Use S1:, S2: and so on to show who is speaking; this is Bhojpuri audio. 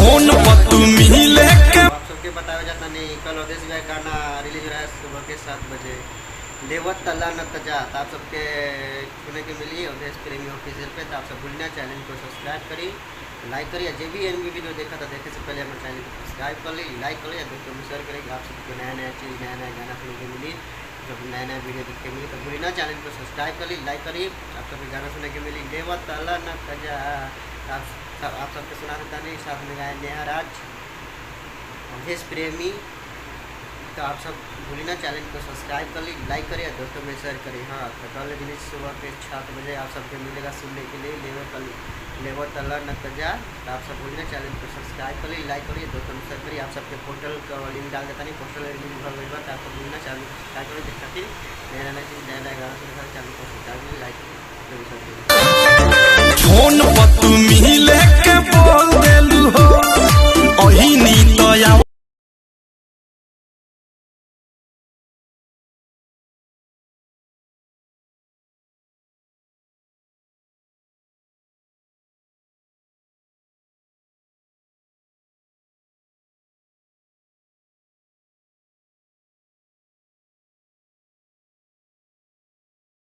S1: फोन पर तुम ही लेके
S2: आप सबके बताया जाता नहीं। कल अवधेश भाई गाना रिलीज हो रहा है सुबह के 7 बजे, लेवत तला न तजा। तो आप सबके सुने के मिली अवधेश प्रेमी ऑफिशियल पे। तो आप सब भूलना चैनल को सब्सक्राइब करी, लाइक करिए। जो भी एनबी वीडियो देखा था देखने से पहले हमारे चैनल को सब्सक्राइब कर ली, लाइक कर लिया, दोस्तों में शेयर करेंगे। आप सबको नया नया चीज़, नया नया गाना सुनने को मिली, जब नया नया वीडियो देखने मिली। तो भूलना चैनल को सब्सक्राइब कर ली, लाइक करिए। आप सबके गाना सुनने के मिली लेवत तला न तजा। आप सबके सुना देता नहीं, साथ में गाया नेहा राज, अवधेश प्रेमी। तो आप सब भूलना चैनल को सब्सक्राइब कर ली, लाइक करिए, दोस्तों में शेयर करिए। हाँ, तो कल दिन सुबह के 7 बजे आप सबके मिलेगा सुनने के लिए लेवर तला न तजा। तो आप सब भूलना चैनल को सब्सक्राइब कर ली, लाइक करिए, दोस्तों में शेयर करिए। आप सबके पोर्टल का लिंक डाल देता नहीं, पोर्टल लिंक भर गई बात। आप सब भूलना चैनल को सब्सक्राइब करिए, देख खातिर नया नया चीज़, नया नया गाना सुनने चैनल को सब्सक्राइब करिए, लाइक करिए।
S1: फोन पर तुम ही लेके बोल